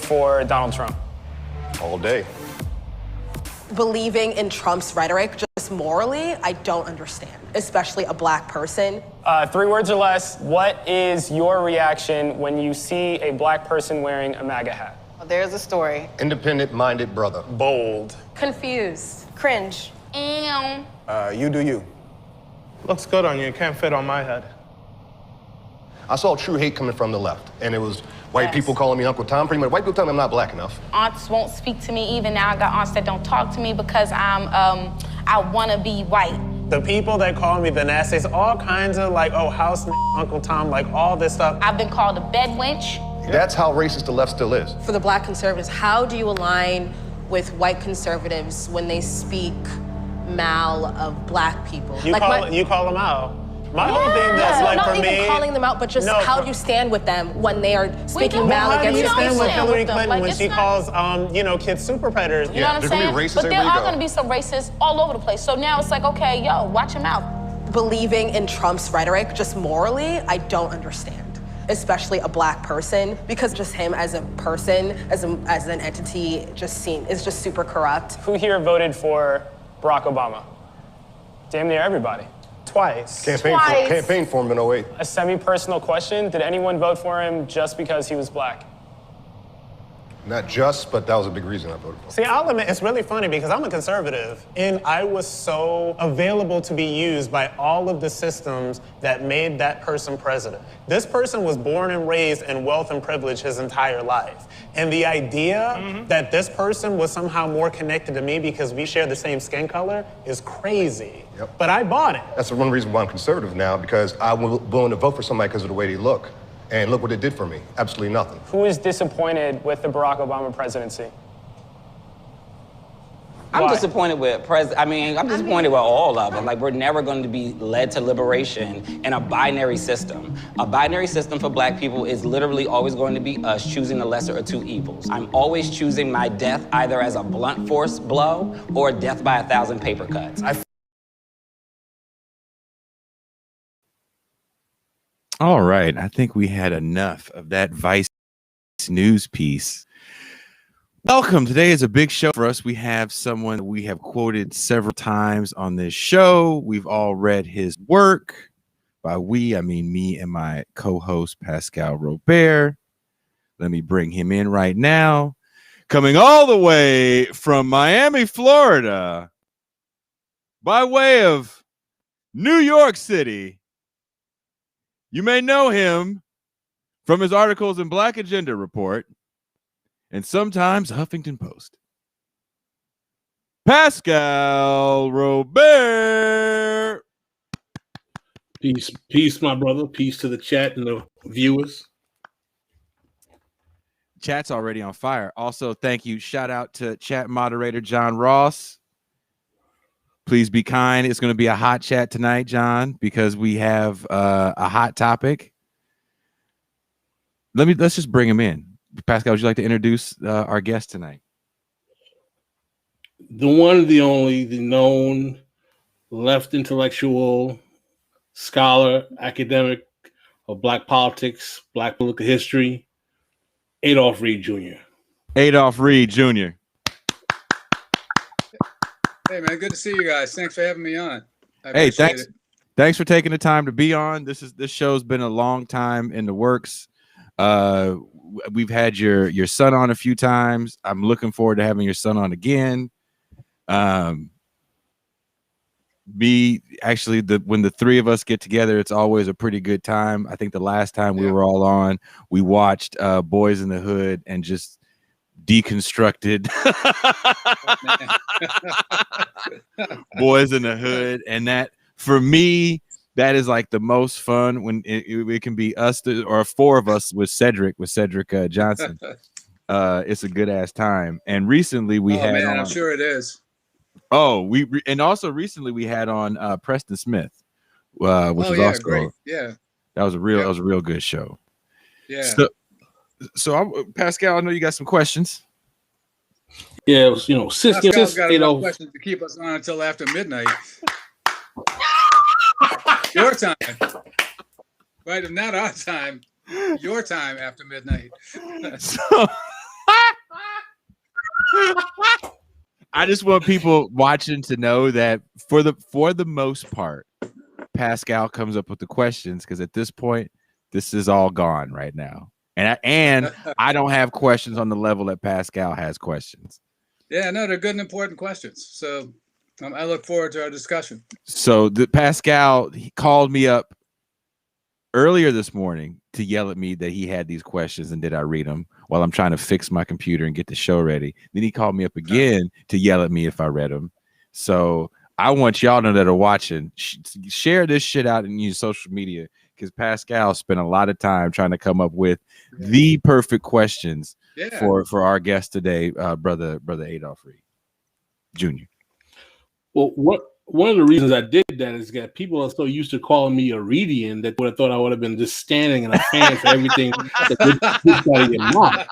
for Donald Trump? All day. Believing in Trump's rhetoric just morally, I don't understand, especially a black person. 3 words or less. What is your reaction when you see a black person wearing a MAGA hat? Well, there's a story. Independent-minded brother. Bold. Confused. Cringe. You do you. Looks good on you. It can't fit on my head. I saw true hate coming from the left, and it was white people calling me Uncle Tom. Pretty much, white people telling me I'm not black enough. Aunts won't speak to me. Even now, I got aunts that don't talk to me because I want to be white. The people that call me the nastiest, all kinds of like, oh, house Uncle Tom, like all this stuff. I've been called a bed wench. That's how racist the left still is. For the black conservatives, how do you align with white conservatives when they speak mal of black people? You call them out. My whole thing that's like not for even me, calling them out, but just how do you stand with them when they are speaking mal how do against you your stand people? with Hillary Clinton Like, when it's she not- calls, kids super predators? You know what I'm saying? Racist But there everywhere are you go. going to be some racists all over the place. So now it's like, okay, yo, watch him out. Believing in Trump's rhetoric just morally, I don't understand, especially a black person, because just him as a person, as an entity, is just super corrupt. Who here voted for Barack Obama? Damn near everybody. Twice. Campaign for him in 08. A semi-personal question. Did anyone vote for him just because he was black? Not just, but that was a big reason I voted for him. See, I'll admit, it's really funny because I'm a conservative, and I was so available to be used by all of the systems that made that person president. This person was born and raised in wealth and privilege his entire life. And the idea that this person was somehow more connected to me because we share the same skin color is crazy. Yep. But I bought it. That's the one reason why I'm conservative now, because I'm willing to vote for somebody because of the way they look. And look what it did for me. Absolutely nothing. Who is disappointed with the Barack Obama presidency? I'm Why? disappointed with I'm disappointed with all of it. Like, we're never going to be led to liberation in a binary system. A binary system for black people is literally always going to be us choosing the lesser of two evils. I'm always choosing my death either as a blunt force blow or death by 1,000 paper cuts. All right, I think we had enough of that Vice news piece. Welcome. Today is a big show for us. We have someone we have quoted several times on this show. We've all read his work. By we, I mean me and my co-host, Pascal Robert. Let me bring him in right now. Coming all the way from Miami, Florida, by way of New York City. You may know him from his articles in Black Agenda Report and sometimes Huffington Post. Pascal Robert. Peace, my brother. Peace to the chat and the viewers. Chat's already on fire. Also, thank you. Shout out to chat moderator John Ross. Please be kind. It's going to be a hot chat tonight, John, because we have a hot topic. Let's just bring him in. Pascal, would you like to introduce our guest tonight? The one, the only, the known left intellectual, scholar, academic of black politics, black political history, Adolph Reed Jr. Adolph Reed Jr. Hey, man, good to see you guys. Thanks for having me on. Hey, thanks for taking the time to be on. This show's been a long time in the works. We've had your son on a few times. I'm looking forward to having your son on again. When the three of us get together, it's always a pretty good time. I think the last time we were all on, we watched Boys in the Hood and just deconstructed Boys in the Hood, and that for me, that is like the most fun when it can be us or four of us with Cedric Johnson. It's a good ass time. And recently we had man, on, I'm sure it is. Also recently we had on Preston Smith, which was also great. Yeah, that was a real good show. Yeah. So Pascal, I know you got some questions. Yeah, Pascal's got enough questions to keep us on until after midnight. Your time, right? Not our time. Your time after midnight. I just want people watching to know that for the most part, Pascal comes up with the questions, because at this point, this is all gone right now. And I don't have questions on the level that Pascal has questions. Yeah, no, they're good and important questions. So I look forward to our discussion. So Pascal, he called me up earlier this morning to yell at me that he had these questions and did I read them while I'm trying to fix my computer and get the show ready. Then he called me up again to yell at me if I read them. So I want y'all to know that are watching, share this shit out in your social media, because Pascal spent a lot of time trying to come up with the perfect questions for our guest today, brother Adolph Reed Jr. Well, one of the reasons I did that is that people are so used to calling me a Reedian that would have thought I would have been just standing in a fan for everything that this out of your mouth.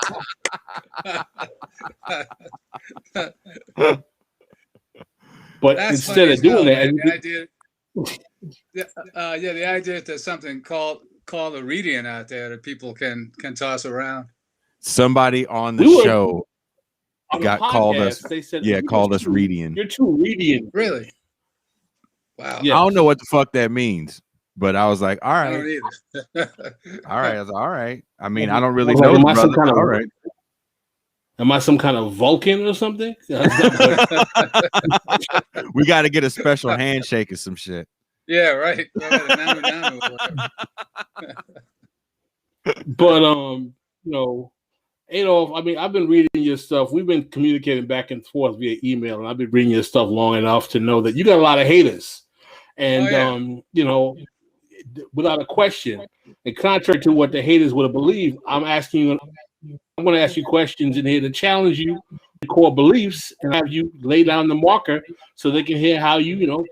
But That's instead of doing that, the idea that there's something called a Reedian out there that people can toss around. Somebody on the show got called us. They said, called us Reedian. You're too Reedian. Really? Wow. Yeah. I don't know what the fuck that means, but I was like, all right. I don't either. All right. I was like, all right. I mean, I don't really know. All right. Am I some kind of Vulcan or something? We got to get a special handshake or some shit. Yeah, right. But Adolph, I mean, I've been reading your stuff. We've been communicating back and forth via email, and I've been reading your stuff long enough to know that you got a lot of haters. And without a question, and contrary to what the haters would have believed, I'm going to ask you questions in here to challenge you, the core beliefs, and have you lay down the marker so they can hear how you,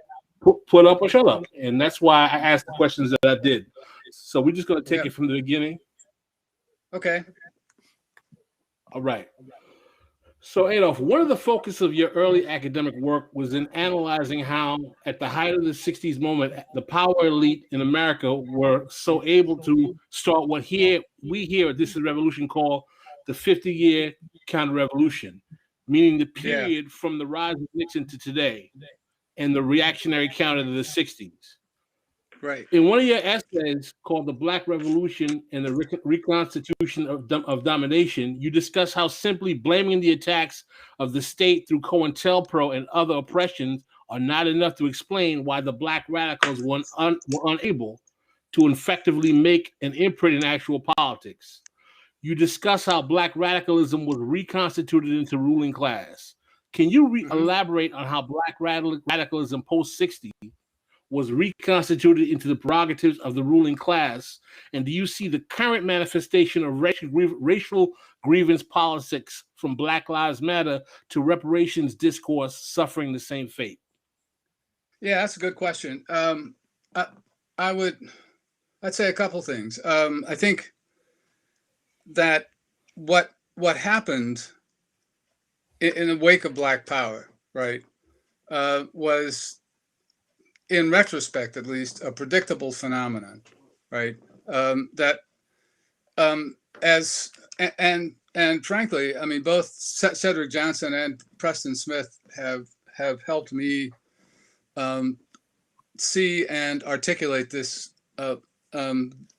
put up or shut up. And that's why I asked the questions that I did. So we're just going to take it from the beginning. Okay. All right. So, Adolph, one of the focus of your early academic work was in analyzing how, at the height of the 60s moment, the power elite in America were so able to start what we here at This is Revolution call the 50-year counter-revolution, meaning the period from the rise of Nixon to today and the reactionary counter to the 60s. Right. In one of your essays called The Black Revolution and the Reconstitution of Domination, you discuss how simply blaming the attacks of the state through COINTELPRO and other oppressions are not enough to explain why the Black radicals were unable to effectively make an imprint in actual politics. You discuss how Black radicalism was reconstituted into ruling class. Can you elaborate on how Black radicalism post-60 was reconstituted into the prerogatives of the ruling class? And do you see the current manifestation of racial grievance politics from Black Lives Matter to reparations discourse suffering the same fate? Yeah, that's a good question. I'd say a couple things. I think that what happened in the wake of Black Power, right, was, in retrospect, at least, a predictable phenomenon, right? And frankly, I mean, both Cedric Johnson and Preston Smith have helped me see and articulate this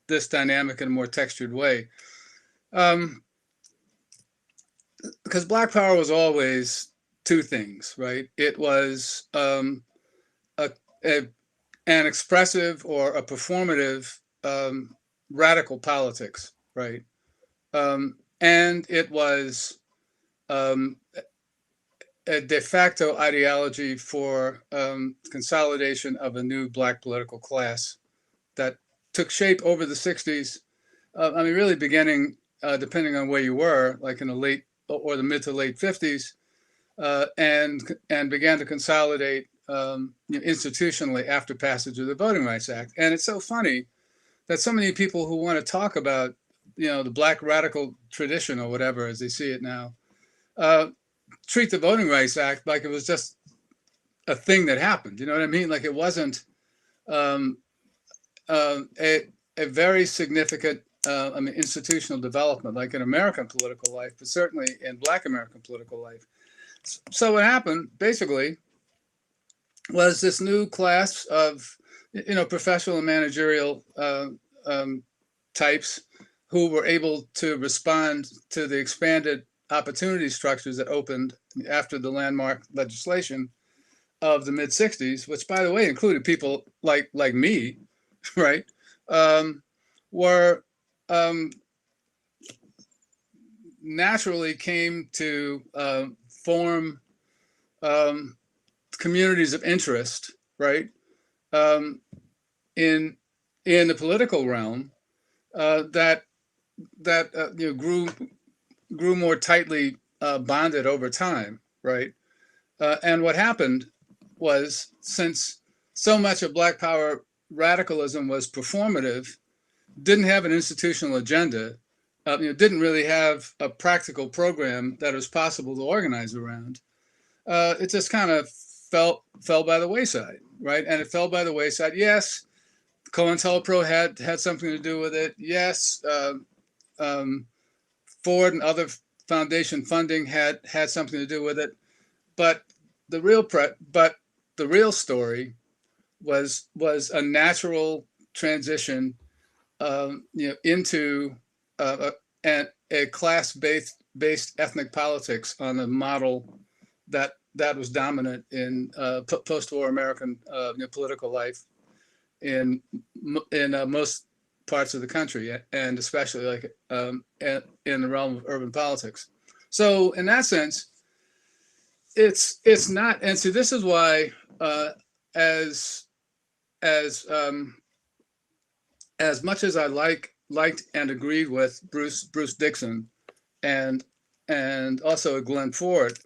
this dynamic in a more textured way. Because Black Power was always two things, right? It was an expressive or a performative radical politics, right? And it was a de facto ideology for consolidation of a new Black political class that took shape over the 60s. I mean, really beginning, depending on where you were, like in the late or the mid to late 50s, and began to consolidate institutionally after passage of the Voting Rights Act. And it's so funny that so many people who want to talk about, the Black radical tradition or whatever, as they see it now, treat the Voting Rights Act like it was just a thing that happened. You know what I mean? Like it wasn't a very significant institutional development, like in American political life, but certainly in Black American political life. So what happened basically was this new class of, professional and managerial types who were able to respond to the expanded opportunity structures that opened after the landmark legislation of the mid 60s, which by the way included people like me, right? Were naturally came to form communities of interest, right? In the political realm that grew more tightly bonded over time, right? And what happened was, since so much of Black Power radicalism was performative, didn't have an institutional agenda, didn't really have a practical program that was possible to organize around, it just kind of fell by the wayside, right? And it fell by the wayside. Yes, COINTELPRO had something to do with it. Yes, Ford and other foundation funding had something to do with it. But the real story was a natural transition, into a class-based ethnic politics on a model that was dominant in post-war American political life in most parts of the country, and especially in the realm of urban politics. So in that sense, it's not, and so this is why as much as I liked and agreed with Bruce Dixon and also Glenn Ford,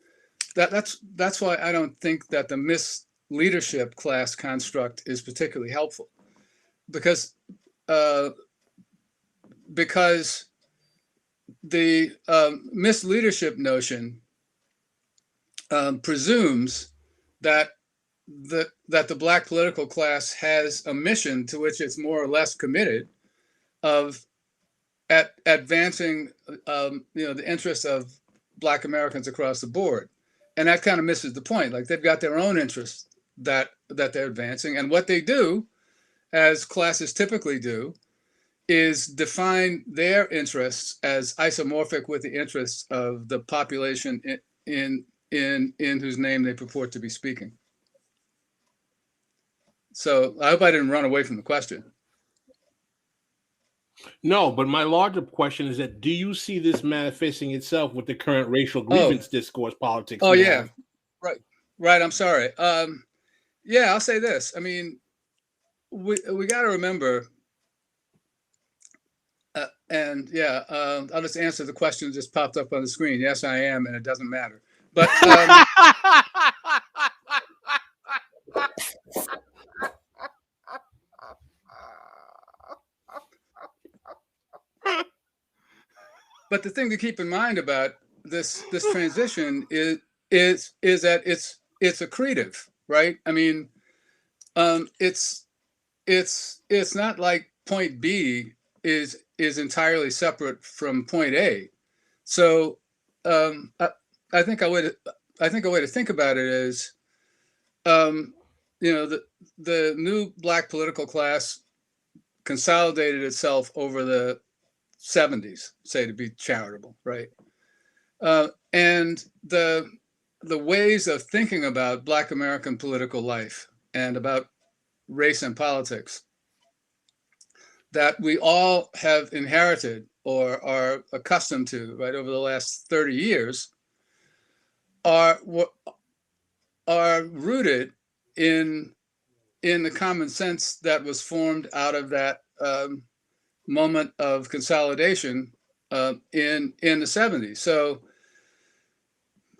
that's why I don't think that the misleadership class construct is particularly helpful, because the misleadership notion presumes that the Black political class has a mission to which it's more or less committed of advancing the interests of Black Americans across the board. And that kind of misses the point. Like, they've got their own interests that they're advancing, and what they do, as classes typically do, is define their interests as isomorphic with the interests of the population in whose name they purport to be speaking. So I hope I didn't run away from the question. No, but my larger question is that, do you see this manifesting itself with the current racial grievance discourse politics? Oh, yeah. Right. I'm sorry. Yeah, I'll say this. I mean, we got to remember, I'll just answer the question that just popped up on the screen. Yes, I am, and it doesn't matter. But but the thing to keep in mind about this transition is that it's accretive, right? I mean, it's not like point B is entirely separate from point A. So I think a way to think about it is, the new Black political class consolidated itself over the 70s, say, to be charitable, right? And the ways of thinking about Black American political life and about race and politics that we all have inherited or are accustomed to, right, over the last 30 years are rooted in the common sense that was formed out of that moment of consolidation in the 70s. So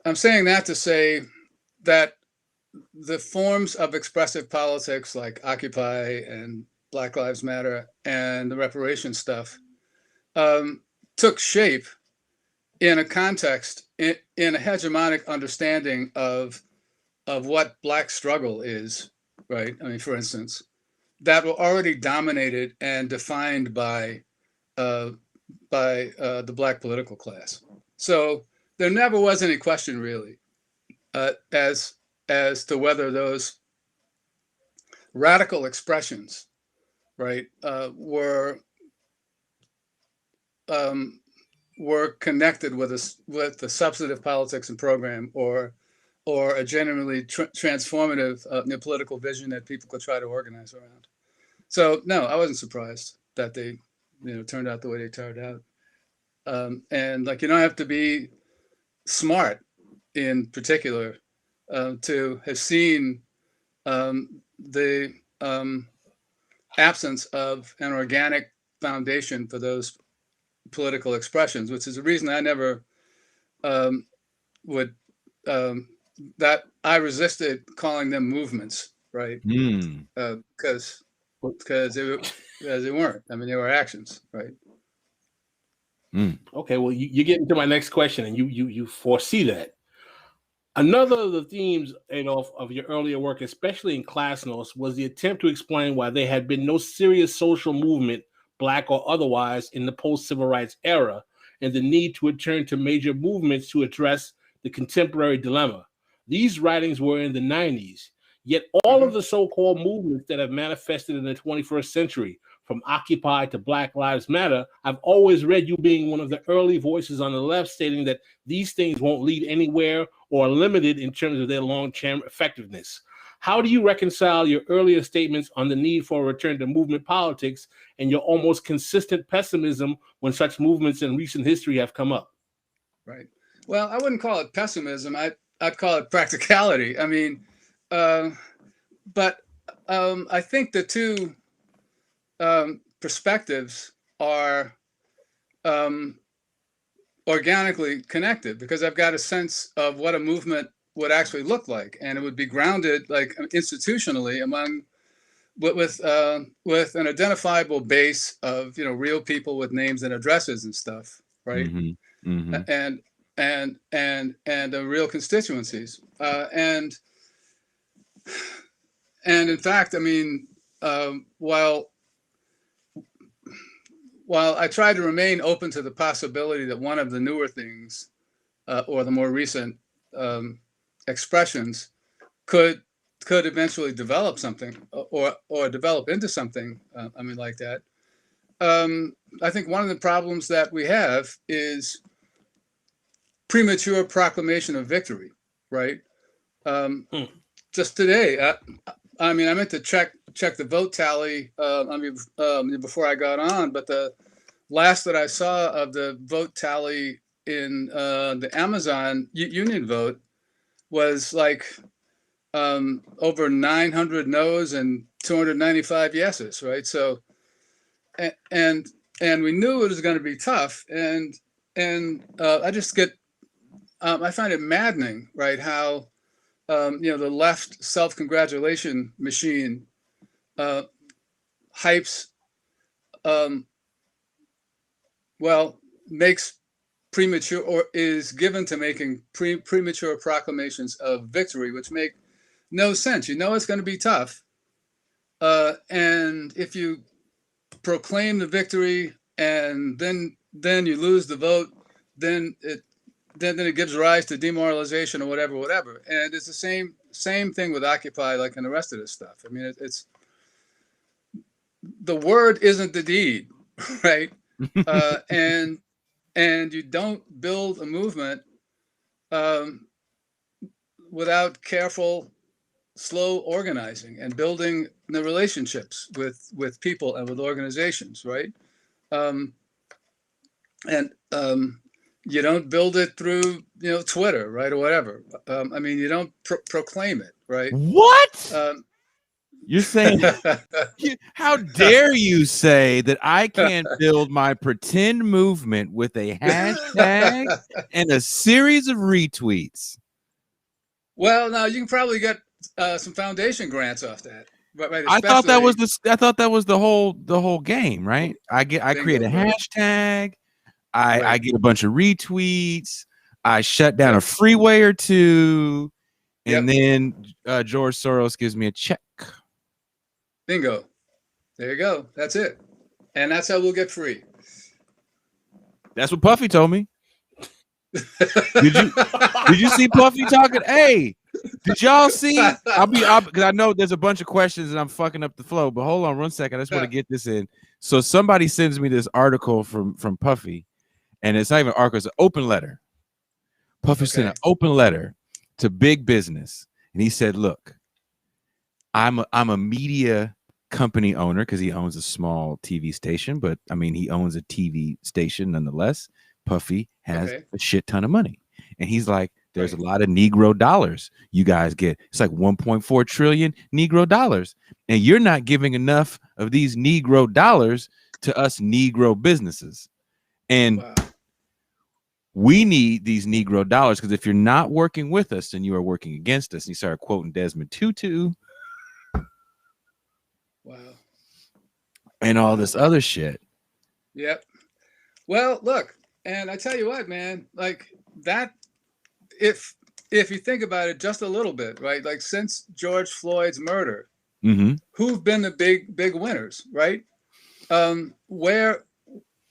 I'm saying that to say that the forms of expressive politics like Occupy and Black Lives Matter and the reparations stuff took shape in a context, in a hegemonic understanding of what Black struggle is, right? I mean, for instance, that were already dominated and defined by the Black political class. So there never was any question, really, as to whether those radical expressions, right, were connected with the substantive politics and program, or a genuinely transformative political vision that people could try to organize around. So no, I wasn't surprised that they, turned out the way they turned out. And like, you don't have to be smart in particular to have seen the absence of an organic foundation for those political expressions, which is the reason I never that I resisted calling them movements, right? Because they weren't. I mean, they were actions, right? Okay, well, you get into my next question, and you foresee that. Another of the themes, Adolf, of your earlier work, especially in Class Notes, was the attempt to explain why there had been no serious social movement, Black or otherwise, in the post-civil rights era, and the need to return to major movements to address the contemporary dilemma. These writings were in the 90s, yet all of the so-called movements that have manifested in the 21st century, from Occupy to Black Lives Matter, I've always read you being one of the early voices on the left stating that these things won't lead anywhere or are limited in terms of their long-term effectiveness. How do you reconcile your earlier statements on the need for a return to movement politics and your almost consistent pessimism when such movements in recent history have come up? Right. Well, I wouldn't call it pessimism. I'd call it practicality. I mean, but I think the two perspectives are organically connected, because I've got a sense of what a movement would actually look like, and it would be grounded, like, institutionally among with an identifiable base of real people with names and addresses and stuff, right? And real constituencies, and in fact, I mean, while I try to remain open to the possibility that one of the newer things, or the more recent expressions, could eventually develop something, or develop into something, I mean, like that. I think one of the problems that we have is premature proclamation of victory, right? Just today, I mean, I meant to check the vote tally, before I got on, but the last that I saw of the vote tally in the Amazon union vote was like over 900 no's and 295 yeses, right? So, and we knew it was going to be tough, and I just get, I find it maddening, right? How the left self-congratulation machine hypes, makes premature, or is given to making premature proclamations of victory, which make no sense. It's going to be tough, and if you proclaim the victory and then you lose the vote, then it gives rise to demoralization or whatever. And it's the same thing with Occupy, like, and the rest of this stuff. I mean, it's the word isn't the deed, right? And you don't build a movement without careful, slow organizing and building the relationships with people and with organizations, right? You don't build it through Twitter, right, or whatever. I mean, you don't proclaim it, right? What? You're saying, how dare you say that I can't build my pretend movement with a hashtag and a series of retweets? Well, now you can probably get some foundation grants off that. Right, I thought that was the whole game, right? I create a hashtag, I get a bunch of retweets, I shut down a freeway or two, and then George Soros gives me a check. Bingo. There you go. That's it. And that's how we'll get free. That's what Puffy told me. Did you? Did you see Puffy talking? Hey, did y'all see? Because I know there's a bunch of questions and I'm fucking up the flow. But hold on 1 second. I just want to get this in. So somebody sends me this article from Puffy, and it's not even an article, it's an open letter. Puffy sent an open letter to big business, and he said, "Look, I'm a media company owner because he owns a small TV station, but I mean he owns a TV station nonetheless. Puffy has a shit ton of money, and he's like, there's a lot of Negro dollars you guys get. It's like 1.4 trillion Negro dollars, and you're not giving enough of these Negro dollars to us Negro businesses, and." We need these Negro dollars because if you're not working with us, then you are working against us. And he started quoting Desmond Tutu. Wow. And all this other shit. Yep. Well, look, and I tell you what, man, like that, if you think about it just a little bit, right? Like since George Floyd's murder, who've been the big winners, right? Where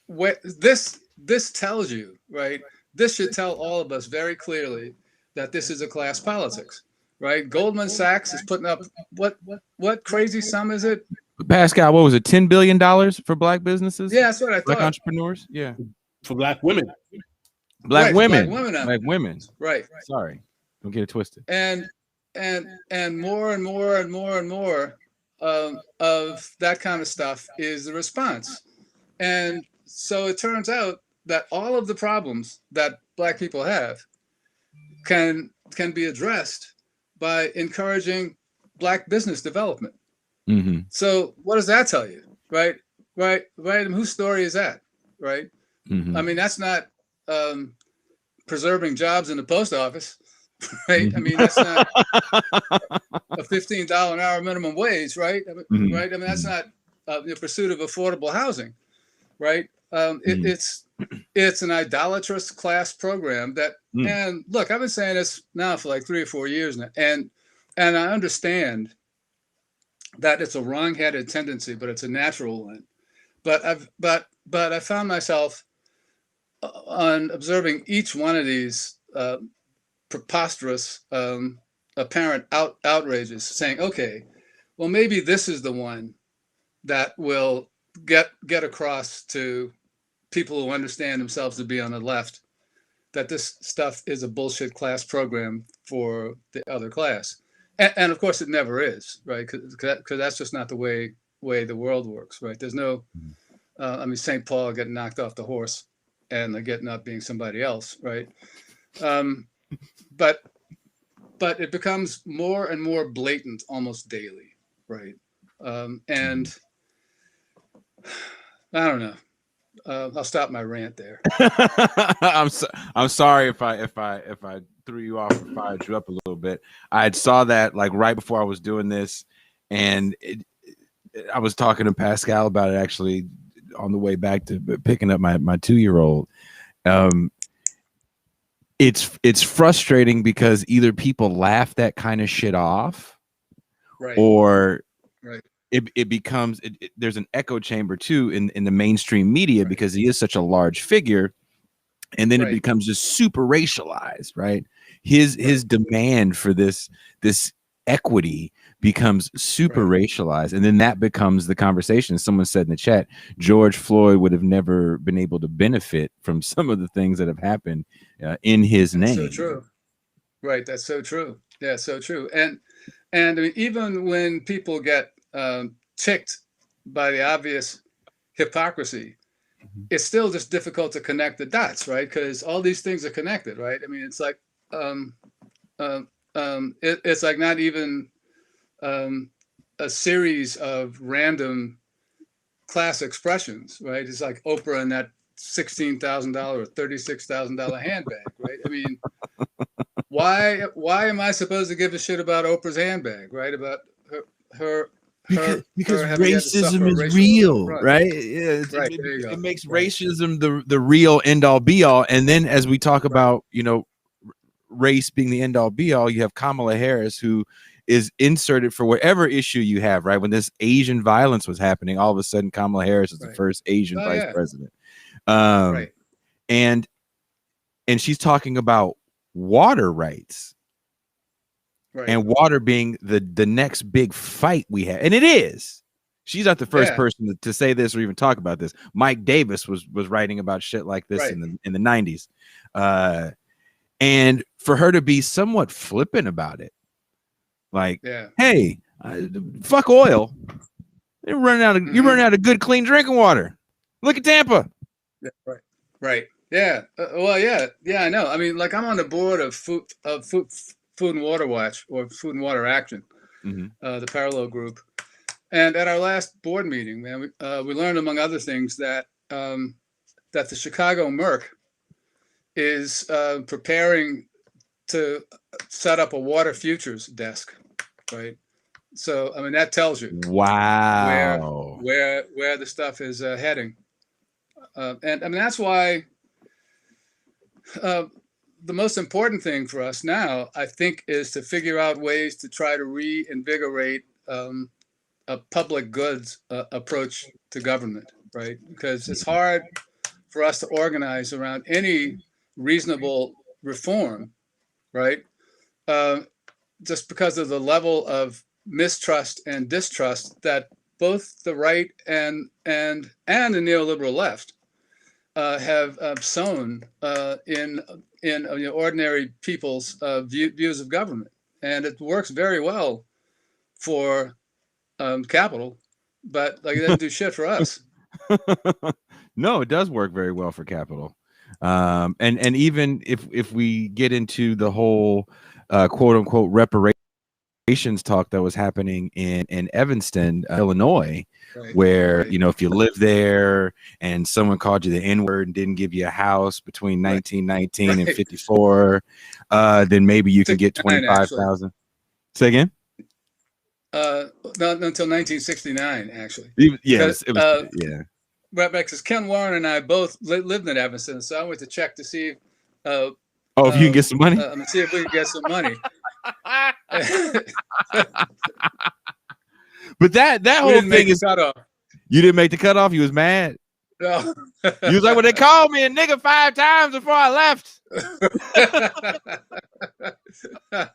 this tells you, right? This should tell all of us very clearly that this is a class politics, right? Goldman Sachs is putting up what crazy sum is it? Pascal, what was it? $10 billion for black businesses? Yeah, that's what I thought. Black entrepreneurs? Yeah. For black women. Black women. Black women. Right. Sorry. Don't get it twisted. And more and more and more and more of that kind of stuff is the response. And so it turns out that all of the problems that black people have can be addressed by encouraging black business development. So what does that tell you? Right. And whose story is that? Right. I mean, that's not preserving jobs in the post office. Right. I mean, that's not a $15 an hour minimum wage. Right. Right. I mean, that's not the pursuit of affordable housing. Right. It's an idolatrous class program that, and look, I've been saying this now for like 3 or 4 years now, and I understand that it's a wrong-headed tendency, but it's a natural one. But I found myself on observing each one of these preposterous apparent outrages, saying, okay, well maybe this is the one that will get across to people who understand themselves to be on the left that this stuff is a bullshit class program for the other class, and of course it never is, right? Because that's just not the way the world works, right? There's no, I mean, St. Paul getting knocked off the horse and getting up being somebody else, right? But it becomes more and more blatant almost daily, right? And I don't know. I'll stop my rant there. I'm sorry if I threw you off or fired you up a little bit. I saw that like right before I was doing this, and I was talking to Pascal about it actually on the way back to picking up my 2-year-old. It's frustrating because either people laugh that kind of shit off, right, or right. It becomes there's an echo chamber too in the mainstream media, because he is such a large figure, and then it becomes just super racialized, right? His demand for this equity becomes super racialized, and then that becomes the conversation. Someone said in the chat, George Floyd would have never been able to benefit from some of the things that have happened in his name. So true, right? That's so true. Yeah, so true. And I mean, even when people get ticked by the obvious hypocrisy, it's still just difficult to connect the dots, right? Because all these things are connected, right? I mean, it's like it's like not even a series of random class expressions, right? It's like Oprah and that $16,000 or $36,000 handbag, right? I mean, why am I supposed to give a shit about Oprah's handbag, right? About her because her racism is real, right? Yeah, it makes racism the real end all be all. And then as we talk about, race being the end all be all, you have Kamala Harris, who is inserted for whatever issue you have, right? When this Asian violence was happening, all of a sudden Kamala Harris is the first Asian vice president. And she's talking about water rights. Right. And water being the next big fight we have. And it is. She's not the first person to say this or even talk about this. Mike Davis was writing about shit like this in the 90s. And for her to be somewhat flippant about it, like, hey, fuck oil. You're running out of good, clean drinking water. Look at Tampa. Yeah, right. Yeah. Well, yeah. I know. I mean, like, I'm on the board of Food and Water Watch, or Food and Water Action, the parallel group. And at our last board meeting, man, we learned, among other things, that that the Chicago Merc is preparing to set up a water futures desk, right? So, I mean, that tells you where the stuff is heading. And I mean, that's why the most important thing for us now, I think, is to figure out ways to try to reinvigorate a public goods approach to government, right? Because it's hard for us to organize around any reasonable reform, right? Just because of the level of mistrust and distrust that both the right and the neoliberal left have sown in ordinary people's views of government. And it works very well for capital, but like, it doesn't do shit for us. No, it does work very well for capital. And even if we get into the whole quote unquote reparations talk that was happening in Evanston, Illinois, where you know, if you live there and someone called you the N-word and didn't give you a house between 1919 and 54, then maybe you can get 25,000. Say again. Not until 1969, actually. Yes, it was, Right, because Ken Warren and I both lived in Evanston, so I went to check to see if you can get some money. See if we can get some money. But that whole thing is, you didn't make the cutoff. You was mad. No. You was like, well, they called me a nigga 5 times before I left. All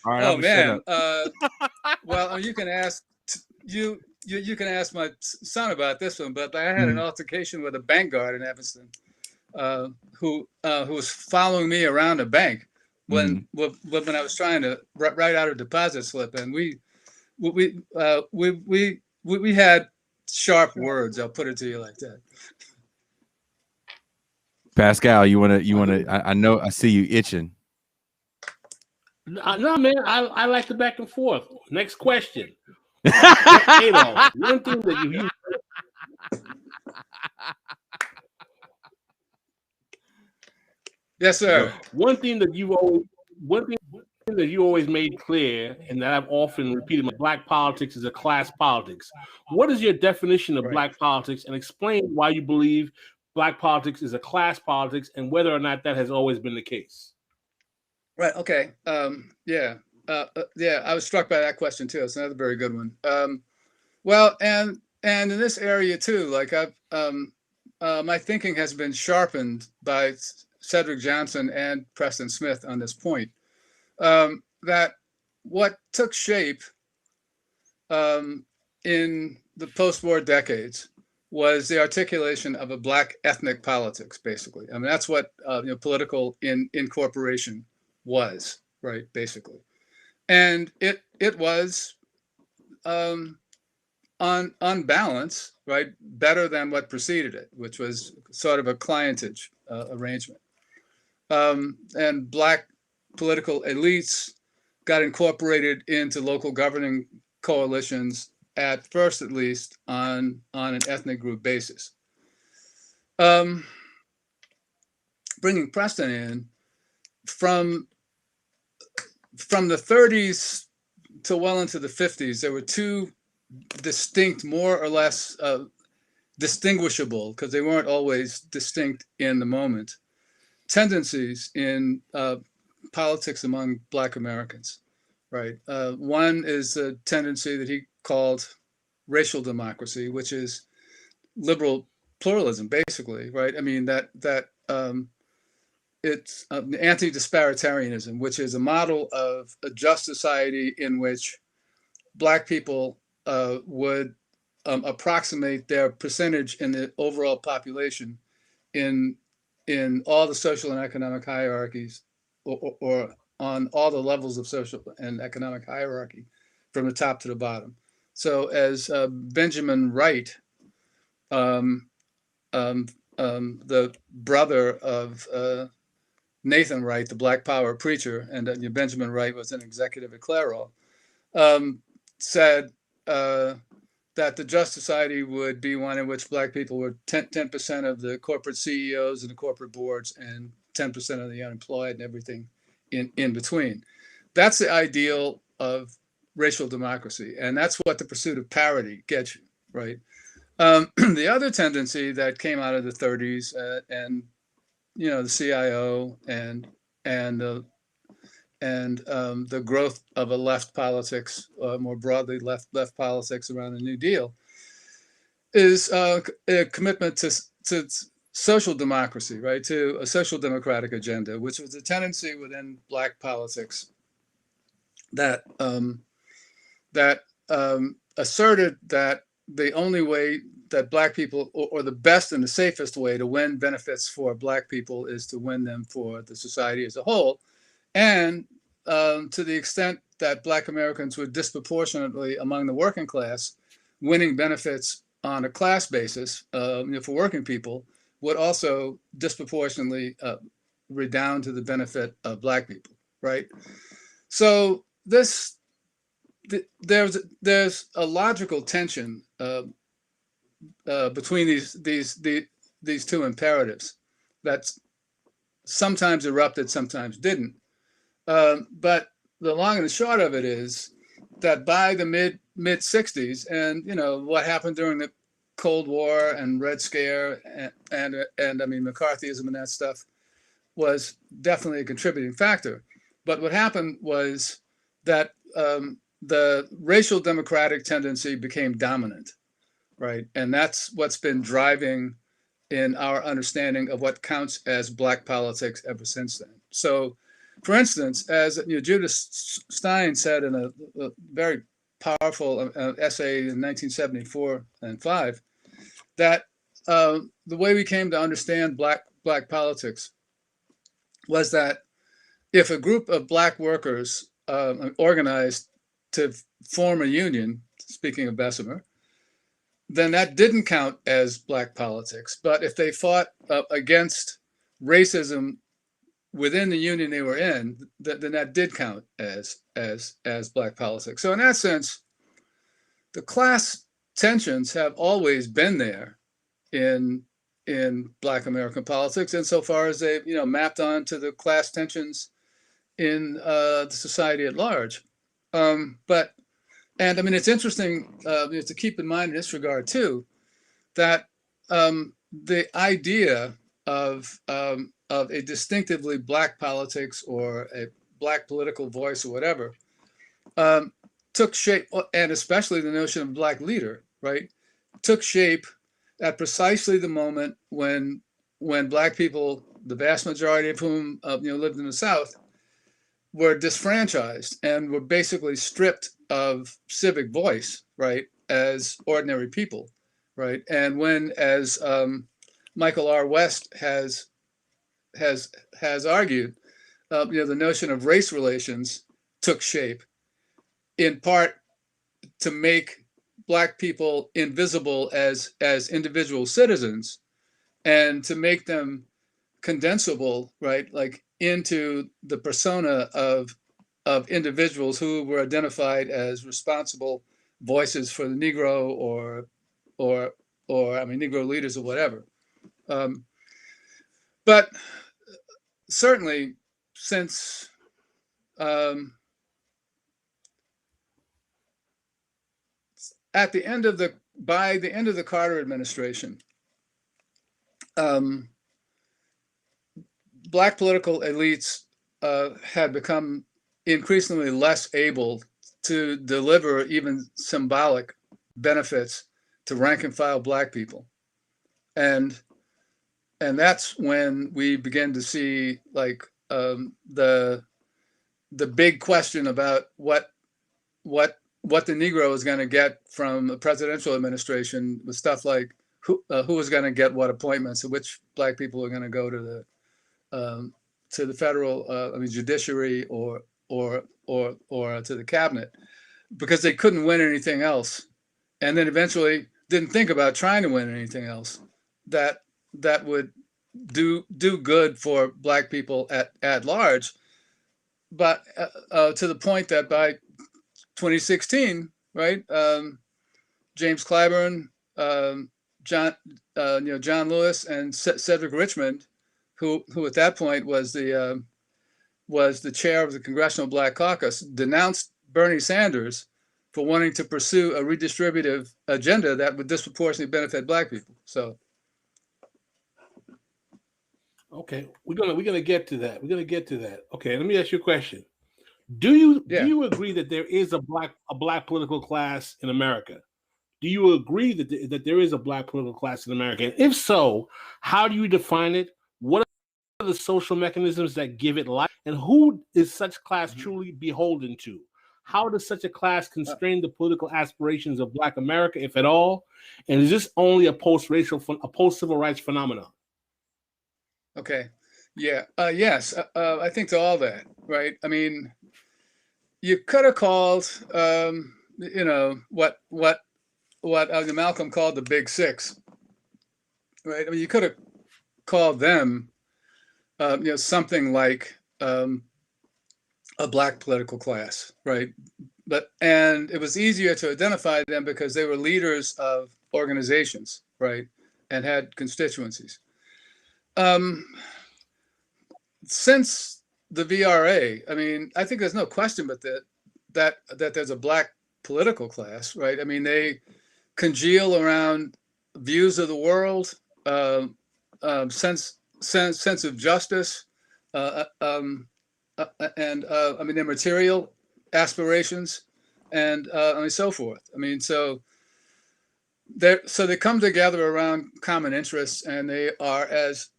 right, oh man. Well, you can ask you can ask my son about this one, but I had an altercation with a bank guard in Evanston, who was following me around a bank when I was trying to write out a deposit slip, and we had sharp words. I'll put it to you like that. Pascal, you wanna? I know, I see you itching. No, man, I like the back and forth. Next question. Adolf, one thing that you yes, sir. One thing that you always made clear, and that I've often repeated, black politics is a class politics. What is your definition of black politics, and explain why you believe black politics is a class politics, and whether or not that has always been the case? Right. Okay. Yeah, I was struck by that question too. It's another very good one. Well, and in this area too, like my thinking has been sharpened by Cedric Johnson and Preston Smith on this point. That what took shape in the post-war decades was the articulation of a black ethnic politics, basically. I mean, that's what political incorporation was, right, basically. And it was on balance, right, better than what preceded it, which was sort of a clientage arrangement. And black political elites got incorporated into local governing coalitions, at first at least, on an ethnic group basis. Bringing Preston in, from the 30s to well into the 50s, there were two distinct, more or less distinguishable, because they weren't always distinct in the moment, tendencies in politics among Black Americans, right? One is a tendency that he called racial democracy, which is liberal pluralism, basically, right? I mean, that it's anti-disparitarianism, which is a model of a just society in which Black people would approximate their percentage in the overall population in all the social and economic hierarchies, or on all the levels of social and economic hierarchy, from the top to the bottom. So as Benjamin Wright, the brother of Nathan Wright, the Black Power preacher, and Benjamin Wright was an executive at Clairol, said that the just society would be one in which Black people were 10% of the corporate CEOs and the corporate boards, and 10% of the unemployed, and everything in between. That's the ideal of racial democracy, and that's what the pursuit of parity gets you, right? The other tendency that came out of the 30s and the CIO and the growth of a left politics, more broadly left politics around the New Deal, is a commitment to social democracy, right? To a social democratic agenda, which was a tendency within Black politics that asserted that the only way that Black people, or the best and the safest way to win benefits for Black people, is to win them for the society as a whole. And to the extent that Black Americans were disproportionately among the working class, winning benefits on a class basis for working people would also disproportionately redound to the benefit of Black people, right? So there's a logical tension between these two imperatives that sometimes erupted, sometimes didn't. But the long and the short of it is that by the mid 60s, and what happened during the Cold War and Red Scare and I mean McCarthyism and that stuff was definitely a contributing factor. But what happened was that the racial democratic tendency became dominant, right? And that's what's been driving in our understanding of what counts as Black politics ever since then. So, for instance, as Judith Stein said in a very powerful essay in 1974 and 5, that the way we came to understand Black politics was that if a group of Black workers organized to form a union, speaking of Bessemer, then that didn't count as Black politics. But if they fought against racism within the union they were in, then that did count as Black politics. So in that sense, the class tensions have always been there in Black American politics, insofar as they've mapped onto the class tensions in the society at large. And I mean, it's interesting to keep in mind in this regard too, that the idea of a distinctively Black politics or a Black political voice or whatever took shape, and especially the notion of Black leader, right, took shape at precisely the moment when Black people, the vast majority of whom lived in the South, were disfranchised and were basically stripped of civic voice, right, as ordinary people, right? And when, as Michael R. West has argued, the notion of race relations took shape, in part to make Black people invisible as individual citizens, and to make them condensable, right, like into the persona of individuals who were identified as responsible voices for the Negro or I mean Negro leaders or whatever. But certainly since by the end of the Carter administration, Black political elites had become increasingly less able to deliver even symbolic benefits to rank and file Black people. And that's when we begin to see like the big question about what the Negro is going to get from a presidential administration, with stuff like who is going to get what appointments and which black people are going to go to the federal judiciary or to the cabinet, because they couldn't win anything else, and then eventually didn't think about trying to win anything else that would do good for black people at large. But to the point that by 2016, right, James Clyburn, John Lewis, and Cedric Richmond, who at that point was the chair of the Congressional Black Caucus, denounced Bernie Sanders for wanting to pursue a redistributive agenda that would disproportionately benefit black people. So, okay, we're gonna get to that. We're gonna get to that. Okay, let me ask you a question. Do you agree that there is a black political class in America? Do you agree that there is a black political class in America? And if so, how do you define it? What are the social mechanisms that give it life? And who is such class truly beholden to? How does such a class constrain the political aspirations of Black America, if at all? And is this only a post-civil rights phenomenon? Okay. Yeah. Yes. I think to all that, right? I mean, you could have called, what Malcolm called the Big Six, right? I mean, you could have called them, something like a black political class, right? And it was easier to identify them because they were leaders of organizations, right, and had constituencies. Since the VRA, I mean, I think there's no question but that there's a black political class, right? I mean, they congeal around views of the world, sense of justice, and their material aspirations, and so forth. I mean, so they come together around common interests, and they are as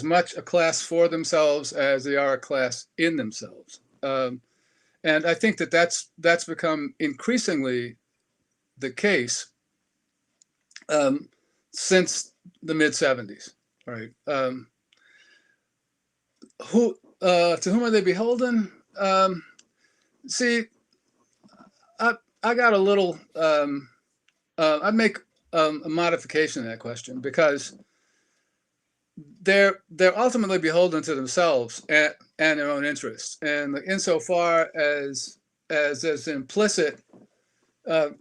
much a class for themselves as they are a class in themselves. And I think that's become increasingly the case since the mid 70s, right? To whom are they beholden? See, I got a little. I'd make a modification to that question, because they're ultimately beholden to themselves and their own interests, and insofar as there's an implicit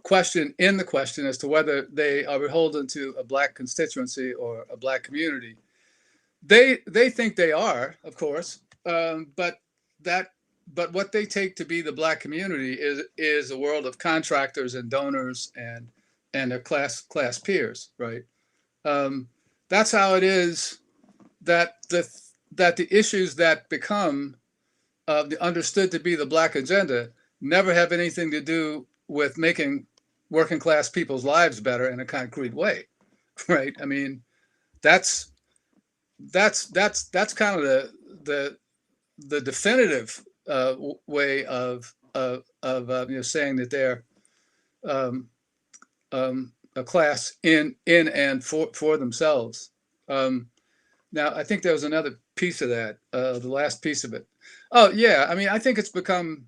question in the question as to whether they are beholden to a black constituency or a black community. They think they are, of course, but what they take to be the black community is a world of contractors and donors and their class peers, right? That's how it is that the issues that become understood to be the black agenda never have anything to do with making working class people's lives better in a concrete way, right? I mean, that's kind of the definitive way of saying that they're a class in and for themselves. Now, I think there was another piece of that, the last piece of it. Oh yeah, I mean, I think it's become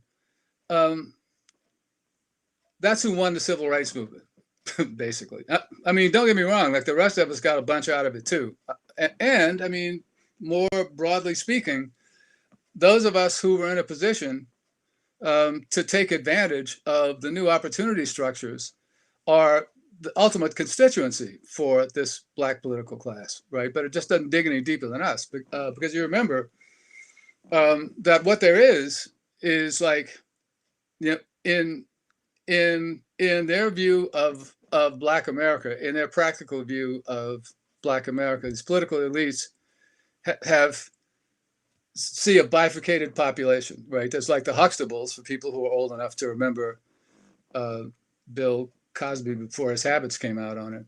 that's who won the civil rights movement, basically. I mean, don't get me wrong, like the rest of us got a bunch out of it too. And I mean, more broadly speaking, those of us who were in a position to take advantage of the new opportunity structures are the ultimate constituency for this black political class, right? But it just doesn't dig any deeper than us, because you remember that what there is like, in their view of Black America, in their practical view of Black America, these political elites see a bifurcated population, right? There's like the Huxtables, for people who are old enough to remember Bill Cosby before his habits came out on it,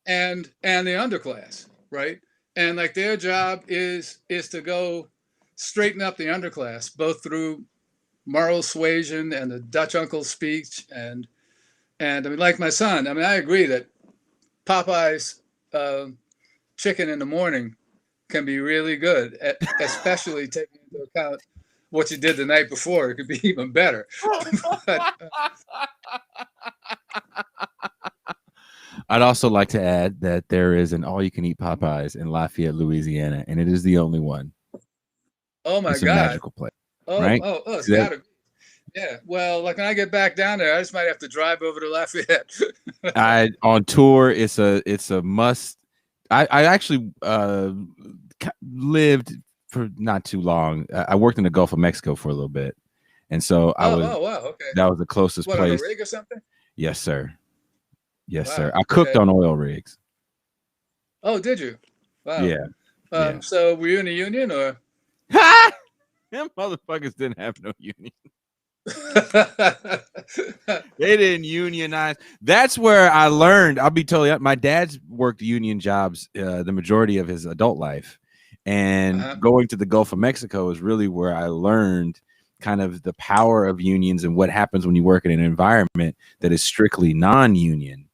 and the underclass, right? And like their job is to go straighten up the underclass, both through moral suasion and the Dutch uncle speech, and I mean, like my son, I mean, I agree that Popeye's chicken in the morning can be really good, especially taking into account what you did the night before. It could be even better. But, I'd also like to add that there is an all-you-can-eat Popeyes in Lafayette, Louisiana, and it is the only one. oh my It's a God. magical place, Oh, right? it's See that? gotta be. Yeah. Well, like when I get back down there, I just might have to drive over to Lafayette. On tour, it's a must. I actually lived for not too long. I worked in the Gulf of Mexico for a little bit, and so Oh, wow. Okay. that was the closest What, on a place. rig or something? Yes, sir. Yes, Wow, sir. I cooked okay. on oil rigs. Oh, did you? Wow. Yeah. Yeah. So were you in a union or? Them motherfuckers didn't have no union. They didn't unionize. That's where I learned. I'll be totally honest. My dad's worked union jobs the majority of his adult life, and going to the Gulf of Mexico is really where I learned kind of the power of unions and what happens when you work in an environment that is strictly non-union.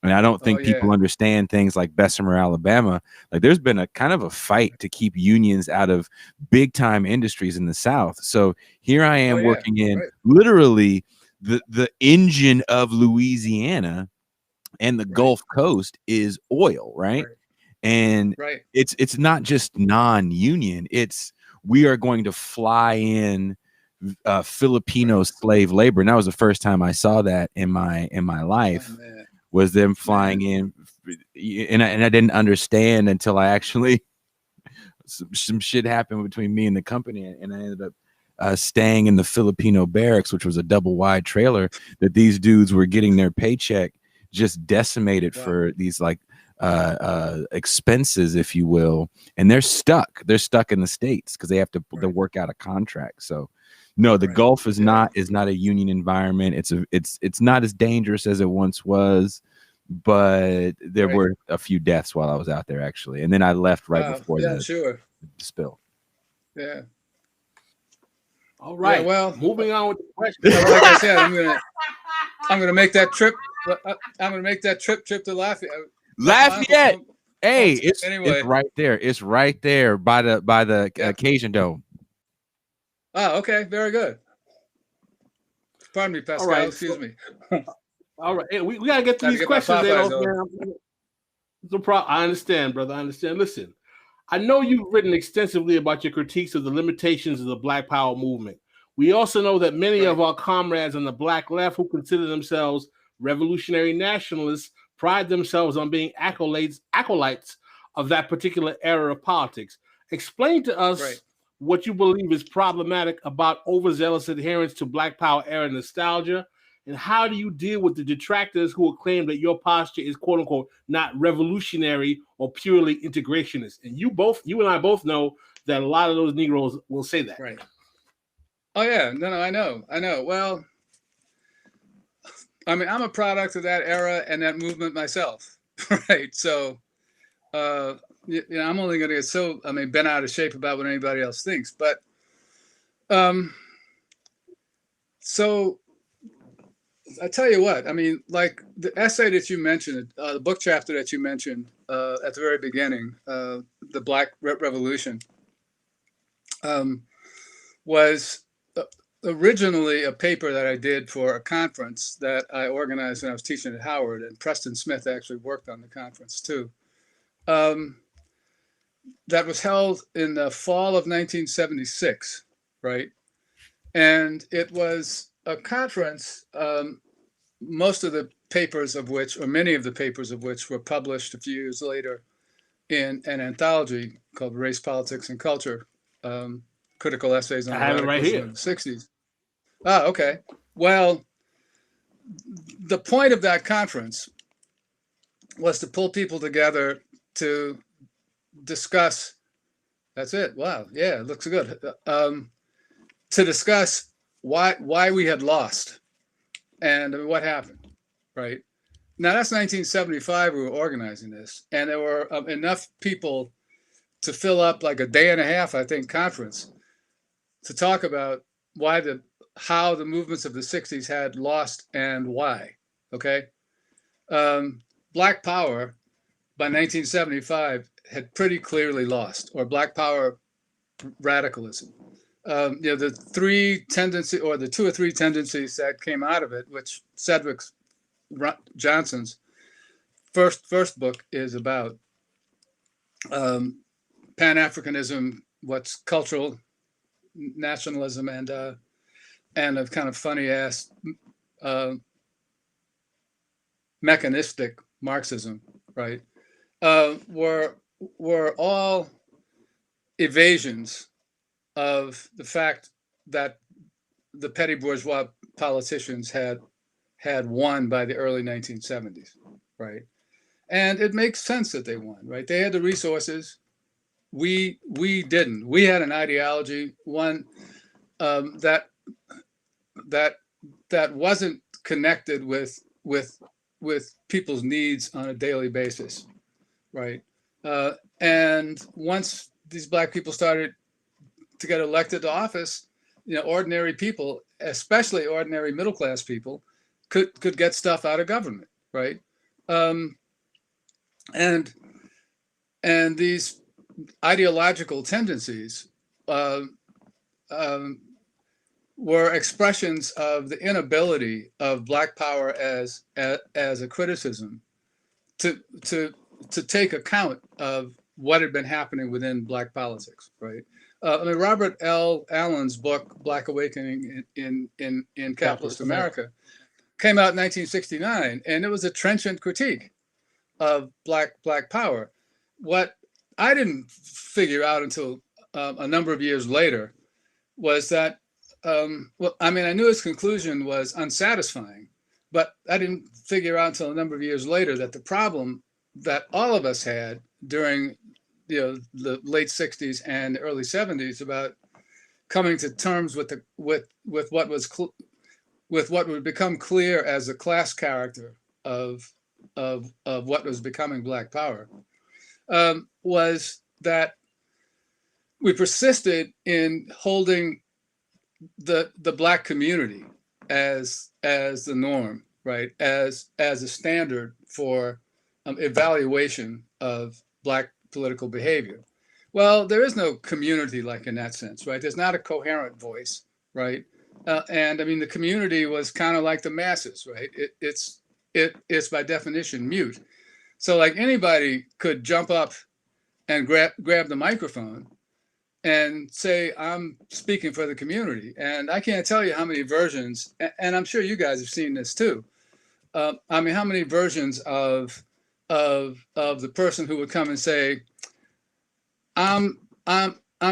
And I don't think people understand things like Bessemer, Alabama. Like there's been a kind of a fight to keep unions out of big time industries in the South. So here I am working in literally the engine of Louisiana, and the Gulf Coast is oil, right? And it's not just non-union. It's we are going to fly in Filipino slave labor. And that was the first time I saw that in my life. Was them flying in, and I didn't understand until I actually some shit happened between me and the company, and I ended up staying in the Filipino barracks, which was a double wide trailer that these dudes were getting their paycheck just decimated for these like expenses, if you will, and they're stuck in the States because they have to work out a contract. So no, the Gulf is not a union environment. It's not as dangerous as it once was, but there were a few deaths while I was out there actually, and then I left before the spill. Yeah. All right. Yeah, well, moving on with the question. Like I said, I'm gonna make that trip. I'm gonna make that trip to Lafayette. Lafayette. Hey, anyway. It's right there. It's right there by the Cajun Dome. Oh, okay, very good. Pardon me, Pascal. All right, excuse me. All right, hey, we gotta get through these questions. No problem. I understand, brother. I understand. Listen, I know you've written extensively about your critiques of the limitations of the Black Power movement. We also know that many of our comrades on the Black left who consider themselves revolutionary nationalists pride themselves on being acolytes of that particular era of politics. Explain to us what you believe is problematic about overzealous adherence to Black Power era nostalgia, and how do you deal with the detractors who will claim that your posture is "quote unquote" not revolutionary or purely integrationist? And you and I both know that a lot of those Negroes will say that. Right. Oh yeah, no, I know. Well, I mean, I'm a product of that era and that movement myself, right? So, I'm only going to get bent out of shape about what anybody else thinks. But, so I tell you what, I mean, like the essay that you mentioned, the book chapter that you mentioned at the very beginning, the Black Revolution, was originally a paper that I did for a conference that I organized when I was teaching at Howard, and Preston Smith actually worked on the conference too. That was held in the fall of 1976, right? And it was a conference, most of the papers of which, or many of the papers of which, were published a few years later in an anthology called Race, Politics, and Culture, Critical Essays on Radicalism of the 60s. Oh, okay. Well, the point of that conference was to pull people together to discuss. That's it. Wow. Yeah, it looks good. To discuss why we had lost and what happened, right? Now that's 1975. We were organizing this, and there were enough people to fill up like a day and a half, I think, conference to talk about how the movements of the 60s had lost and why. Okay, Black Power by 1975 had pretty clearly lost, or Black Power radicalism. The two or three tendencies that came out of it, which Sedgwick Johnson's first book is about, Pan-Africanism, what's cultural nationalism, and a kind of funny ass mechanistic Marxism, right? Were all evasions of the fact that the petty bourgeois politicians had won by the early 1970s, right? And it makes sense that they won, right? They had the resources. We didn't. We had an ideology, one that wasn't connected with people's needs on a daily basis, right? And once these Black people started to get elected to office, ordinary people, especially ordinary middle class people, could get stuff out of government, right? And these ideological tendencies were expressions of the inability of Black Power as a criticism to take account of what had been happening within Black politics, right? Robert L. Allen's book, Black Awakening in Capitalist America, came out in 1969, and it was a trenchant critique of Black Power. What I didn't figure out until a number of years later was that, I knew his conclusion was unsatisfying, but I didn't figure out until a number of years later that the problem that all of us had during the late 60s and early 70s about coming to terms with what would become clear as a class character of what was becoming Black Power, was that we persisted in holding the Black community as the norm, right? As a standard for evaluation of Black political behavior. Well, there is no community like in that sense, right? There's not a coherent voice, right? And the community was kind of like the masses, right? It's by definition mute. So like anybody could jump up and grab the microphone and say, I'm speaking for the community. And I can't tell you how many versions, and I'm sure you guys have seen this too. How many versions of the person who would come and say, I'm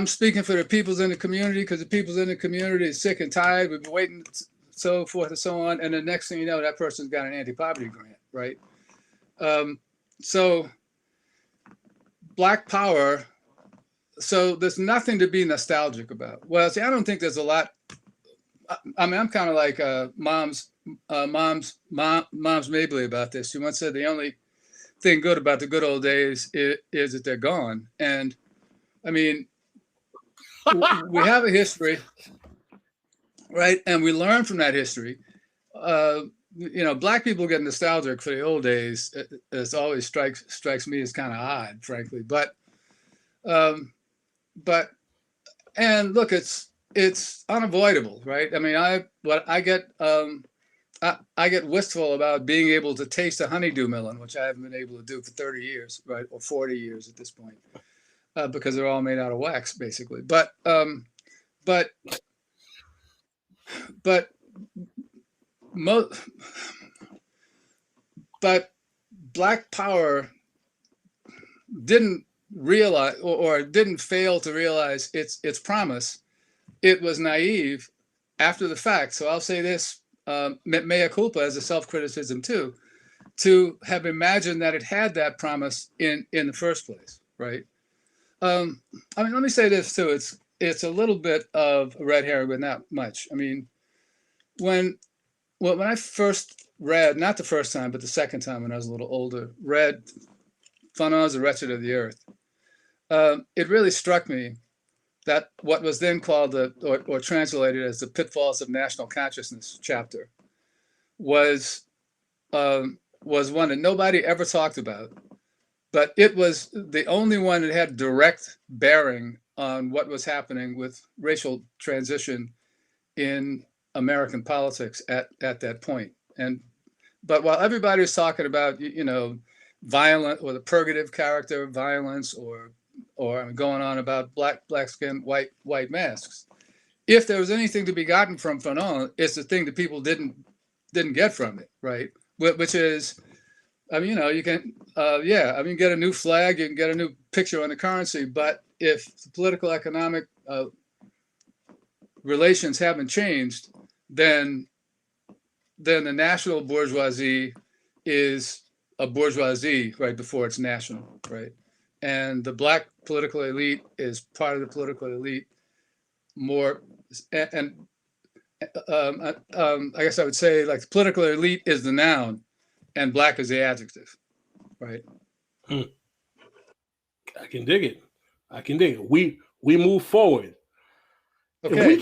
speaking for the peoples in the community because the peoples in the community is sick and tired. We've been waiting, so forth and so on. And the next thing you know, that person's got an anti-poverty grant, right? So Black Power, so there's nothing to be nostalgic about. Well, see, I don't think there's a lot. I'm kind of like Mom's Mabley about this. She once said the only thing good about the good old days is that they're gone. And we have a history, right? And we learn from that history. Black people get nostalgic for the old days. It always strikes me as kind of odd, frankly. But and look, it's unavoidable, right? I get wistful about being able to taste a honeydew melon, which I haven't been able to do for 30 years, right, or 40 years at this point, because they're all made out of wax, basically. But Black Power didn't realize or didn't fail to realize its promise. It was naive after the fact. So I'll say this, mea culpa as a self-criticism too, to have imagined that it had that promise in the first place, right? Let me say this too. It's a little bit of a red herring, but not much. When I first read, not the first time, but the second time when I was a little older, read Fanon's The Wretched of the Earth, it really struck me that what was then called or translated as the Pitfalls of National Consciousness chapter was one that nobody ever talked about, but it was the only one that had direct bearing on what was happening with racial transition in American politics at that point. But while everybody was talking about, violent or the purgative character, violence, or going on about black skin, white masks, if there was anything to be gotten from Fanon, it's the thing that people didn't get from it, right? Which is, you can, get a new flag, you can get a new picture on the currency, but if the political economic relations haven't changed, then the national bourgeoisie is a bourgeoisie right before it's national, right? And the black political elite is part of the political elite more, and I guess I would say, like, the political elite is the noun and black is the adjective, right? I can dig it. We move forward. Okay.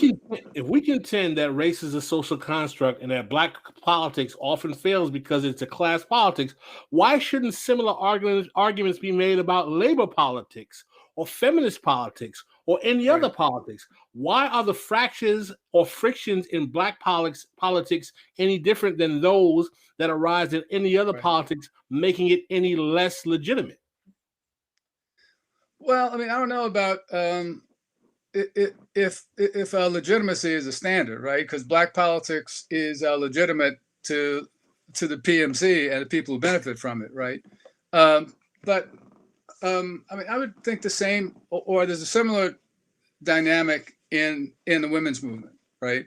If we contend that race is a social construct and that black politics often fails because it's a class politics, why shouldn't similar arguments be made about labor politics or feminist politics or any other politics? Why are the fractures or frictions in black politics any different than those that arise in any other politics, making it any less legitimate? Well, I don't know about if legitimacy is a standard, right? Because black politics is legitimate to the PMC and the people who benefit from it, right? But I would think the same, or there's a similar dynamic in the women's movement, right?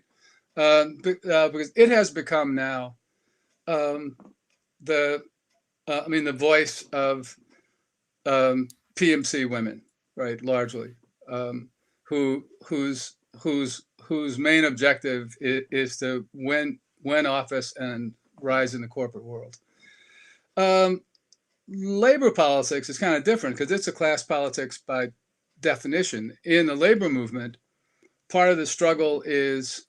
Because it has become now the voice of PMC women, right? Largely. Whose main objective is to win office and rise in the corporate world. Labor politics is kind of different because it's a class politics by definition. In the labor movement, part of the struggle is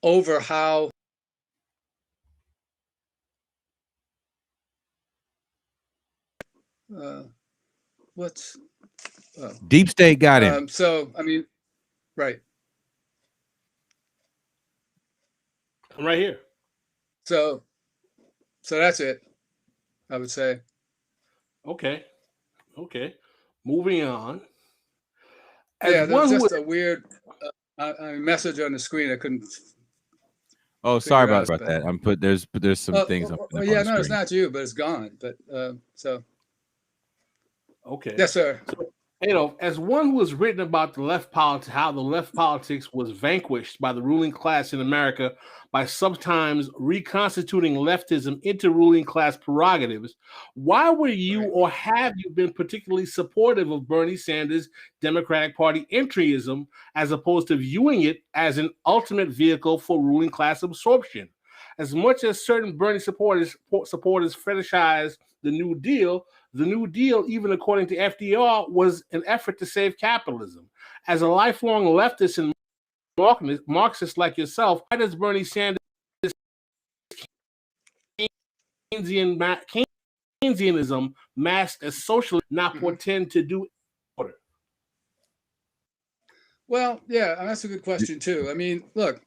over how Deep State got him. Right. I'm right here. So that's it, I would say. Okay. Moving on. There's just a weird message on the screen. I couldn't. Oh, sorry about that. There's some things. It's not you, but it's gone. But so. Okay. Yes, sir. So, Adolf, as one who has written about the left politics, how the left politics was vanquished by the ruling class in America by sometimes reconstituting leftism into ruling class prerogatives, why were you or have you been particularly supportive of Bernie Sanders' Democratic Party entryism as opposed to viewing it as an ultimate vehicle for ruling class absorption? As much as certain Bernie supporters fetishize the New Deal, even according to FDR, was an effort to save capitalism. As a lifelong leftist and Marxist like yourself, why does Bernie Sanders' Keynesianism masked as socialist not portend to do order? Well, yeah, that's a good question too. Look,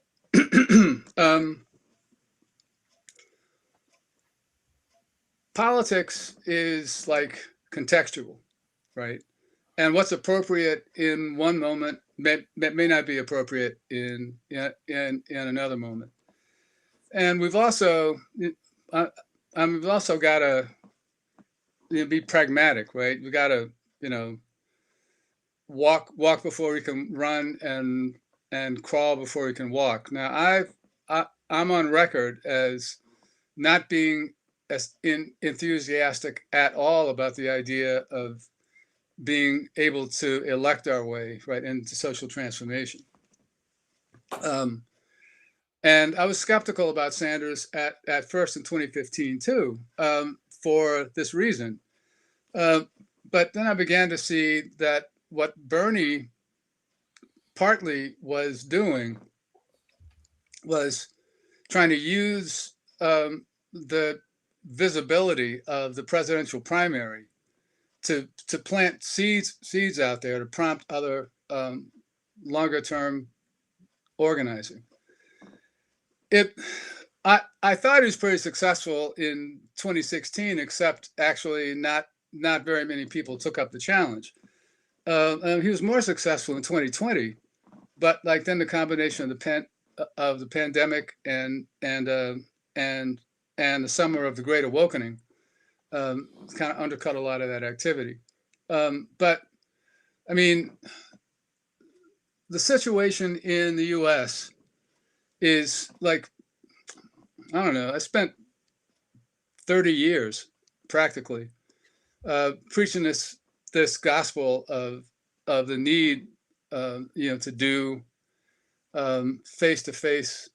politics is like contextual, right? And what's appropriate in one moment may not be appropriate in another moment. And we've also got to be pragmatic, right? We got to walk before we can run, and crawl before we can walk. Now I'm on record as not being as enthusiastic at all about the idea of being able to elect our way right into social transformation. And I was skeptical about Sanders at first in 2015 too, for this reason. But then I began to see that what Bernie partly was doing was trying to use the visibility of the presidential primary to plant seeds out there to prompt other longer term organizing. I thought he was pretty successful in 2016, except actually not very many people took up the challenge. He was more successful in 2020, but like then the combination of the pandemic and the summer of the Great Awakening kind of undercut a lot of that activity. But I mean, the situation in the U.S. is like, I don't know, I spent 30 years practically preaching this gospel of the need, to do face-to-face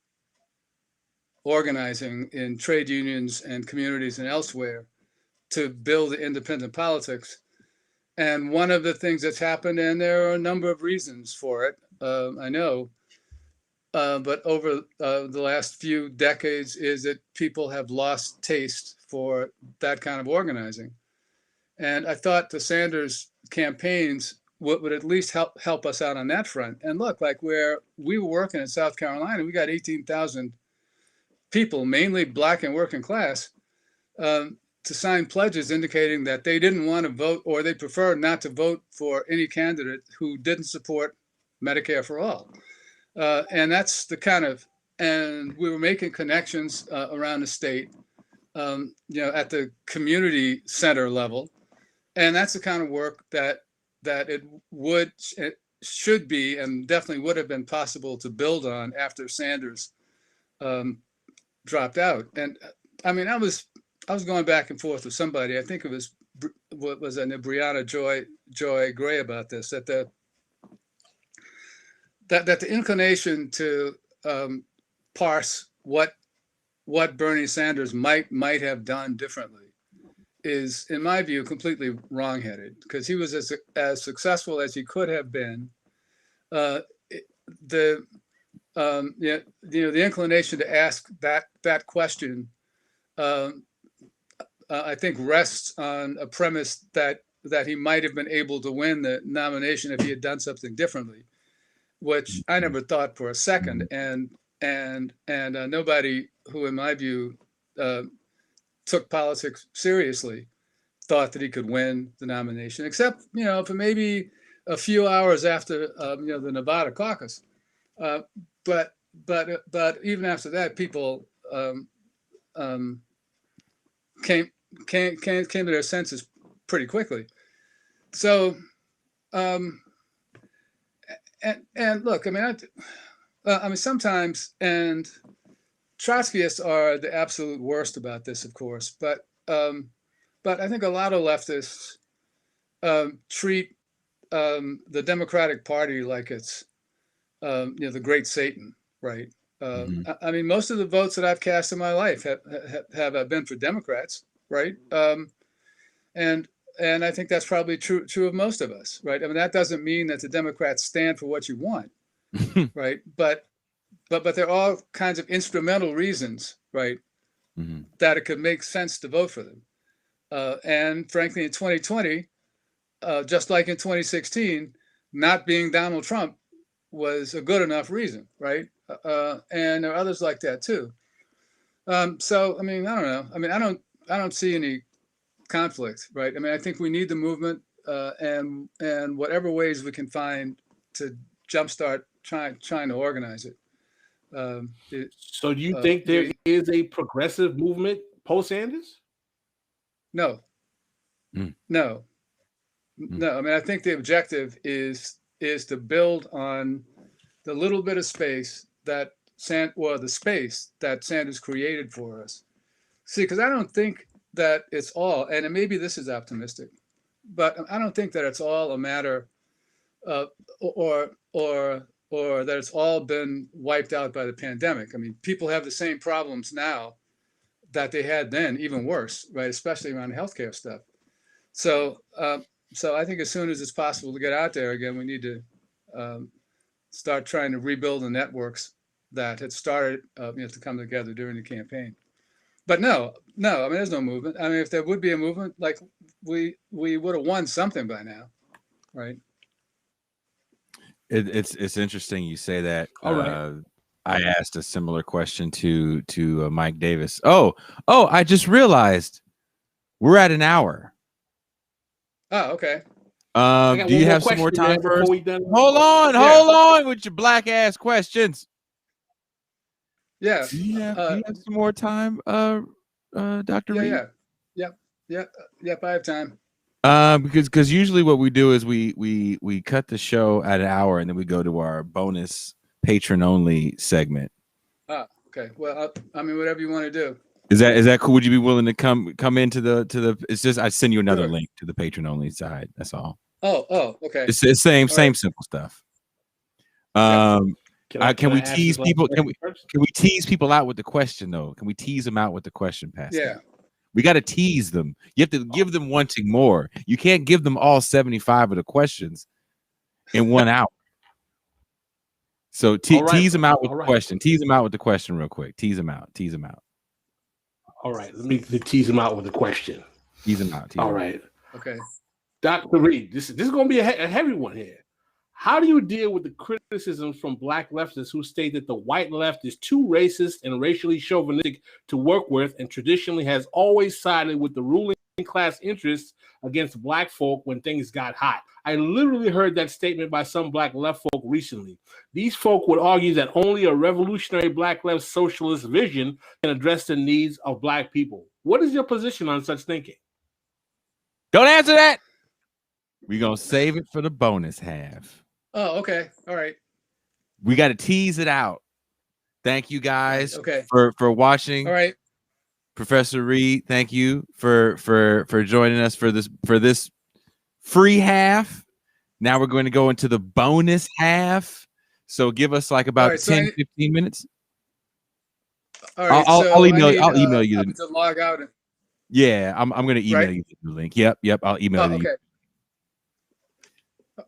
organizing in trade unions and communities and elsewhere to build independent politics. And one of the things that's happened, and there are a number of reasons for it, I know, but over the last few decades, is that people have lost taste for that kind of organizing. And I thought the Sanders campaigns would at least help us out on that front. And look, like where we were working in South Carolina, we got 18,000 people, mainly Black and working class, to sign pledges indicating that they didn't want to vote, or they preferred not to vote for any candidate who didn't support Medicare for all. And that's the kind of, and we were making connections around the state, at the community center level. And that's the kind of work that it should be, and definitely would have been possible to build on after Sanders dropped out. And I mean, I was going back and forth with somebody. I think it was Brianna Joy Gray about this, that the inclination to parse what Bernie Sanders might have done differently is, in my view, completely wrongheaded, because he was as successful as he could have been. The inclination to ask that question, I think, rests on a premise that he might have been able to win the nomination if he had done something differently, which I never thought for a second. And nobody who, in my view, took politics seriously thought that he could win the nomination, except for maybe a few hours after the Nevada caucus. But even after that, people came to their senses pretty quickly. So, and look, I mean, sometimes, and Trotskyists are the absolute worst about this, of course, but I think a lot of leftists treat the Democratic Party like it's the great Satan, right? I mean, most of the votes that I've cast in my life have been for Democrats, right? And I think that's probably true of most of us, right? I mean, that doesn't mean that the Democrats stand for what you want, right? But there are all kinds of instrumental reasons, right, that it could make sense to vote for them. And frankly, in 2020, just like in 2016, not being Donald Trump was a good enough reason, right? And there are others like that too. So, I mean, I don't know. I mean, I don't see any conflict, right? I mean, I think we need the movement, and whatever ways we can find to jumpstart trying to organize it. So do you think there is a progressive movement post Sanders? No. No. I mean, I think the objective is to build on the little bit of space that the space that Sanders created for us. See, because I don't think that it's all, and maybe this is optimistic, but I don't think that it's all a matter of, or that that it's all been wiped out by the pandemic. I mean, people have the same problems now that they had then, even worse, right? Especially around healthcare stuff. So, so I think as soon as it's possible to get out there again, we need to start trying to rebuild the networks that had started, to come together during the campaign. But no, I mean, there's no movement. I mean, if there would be a movement, like we would have won something by now, right? It's interesting you say that. All right. I asked a similar question to Mike Davis. Oh, I just realized we're at an hour. Oh, okay. Do you have some more time first? Hold on with your black ass questions. Yeah. Do you have some more time, Dr. Reed? Yep, I have time. Because usually what we do is we cut the show at an hour and then we go to our bonus patron only segment. Okay. Well, I mean, whatever you want to do. Is that cool? Would you be willing to come into the? It's just I send you another link to the patron only side. That's all. Oh, okay. It's the same right. simple stuff. Can we tease people? Can we tease people out with the question though? Can we tease them out with the question, Pascal? Yeah. We got to tease them. You have to give them wanting more. You can't give them all 75 of the questions in 1 hour. So tease them out with the question. Tease them out with the question real quick. Tease them out. All right. Let me tease them out with a question. Tease them out. All right. Okay. Dr. Reed, this is going to be a heavy one here. How do you deal with the criticisms from black leftists who state that the white left is too racist and racially chauvinistic to work with and traditionally has always sided with the ruling class interests against black folk when things got hot? I literally heard that statement by some black left folk recently. These folk would argue that only a revolutionary black left socialist vision can address the needs of black people. What is your position on such thinking? Don't answer that. We're going to save it for the bonus half. Oh, okay. All right. We got to tease it out. Thank you guys for watching. All right. Professor Reed, thank you for joining us for this free half. Now we're going to go into the bonus half. So give us like about 10, 15 minutes. All right. I'll email you. To log out. Yeah, I'm going to email you the link. Yep. I'll email you. Okay.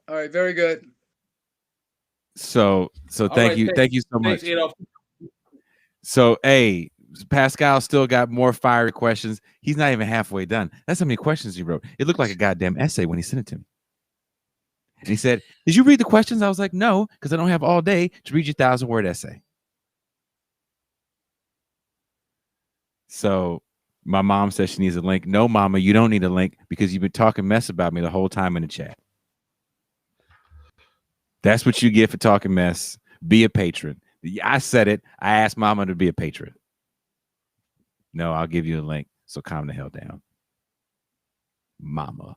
All right. Very good. So thank you so much. Thanks, Adolf. So Pascal still got more fiery questions. He's not even halfway done. That's how many questions he wrote. It looked like a goddamn essay when he sent it to me. And he said, "Did you read the questions?" I was like, "No, because I don't have all day to read your 1,000-word essay." So my mom says she needs a link. No, Mama, you don't need a link because you've been talking mess about me the whole time in the chat. That's what you get for talking mess. Be a patron. I said it. I asked Mama to be a patron. No, I'll give you a link. So calm the hell down. Mama.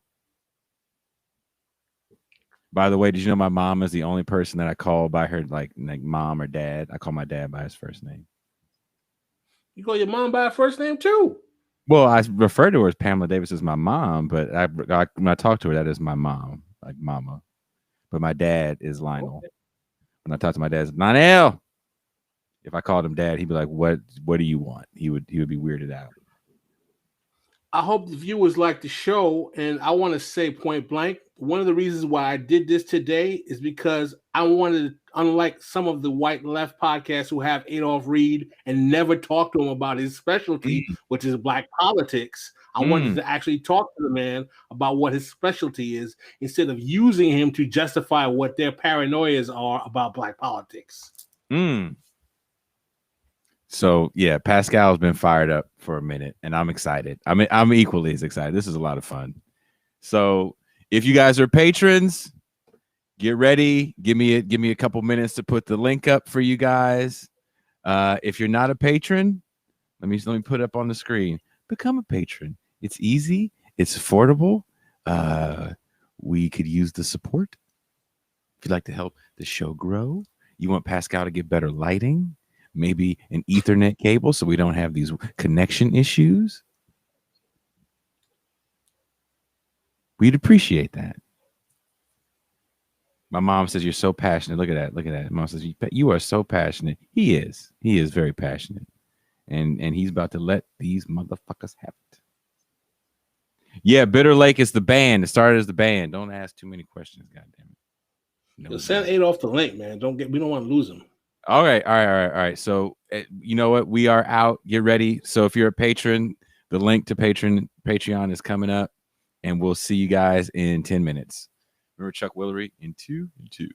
By the way, did you know my mom is the only person that I call by her like mom or dad? I call my dad by his first name. You call your mom by her first name too? Well, I refer to her as Pamela Davis as my mom, but when I talk to her, that is my mom, like Mama. But my dad is Lionel. Okay. When I talk to my dad, it's Lionel. If I called him dad, he'd be like, "What do you want?" He would be weirded out. I hope the viewers like the show, and I want to say point blank, one of the reasons why I did this today is because I wanted, unlike some of the white left podcasts who have Adolph Reed and never talk to him about his specialty, which is black politics, I wanted to actually talk to the man about what his specialty is instead of using him to justify what their paranoias are about black politics. So yeah, Pascal's been fired up for a minute, and I'm excited. I'm equally as excited. This is a lot of fun. So if you guys are patrons, get ready. Give me a couple minutes to put the link up for you guys. If you're not a patron, let me put it up on the screen. Become a patron. It's easy. It's affordable. We could use the support. If you'd like to help the show grow, you want Pascal to get better lighting, maybe an Ethernet cable so we don't have these connection issues. We'd appreciate that. My mom says you're so passionate. Look at that. Look at that. Mom says you are so passionate. He is. He is very passionate, and he's about to let these motherfuckers have it. Yeah, Bitter Lake is the band. It started as the band. Don't ask too many questions. Goddamn it. No, send Adolf the link, man. We don't want to lose him. All right. So you know what? We are out. Get ready. So if you're a patron, the link to Patreon is coming up, and we'll see you guys in 10 minutes. Remember Chuck Willery in 2 and 2.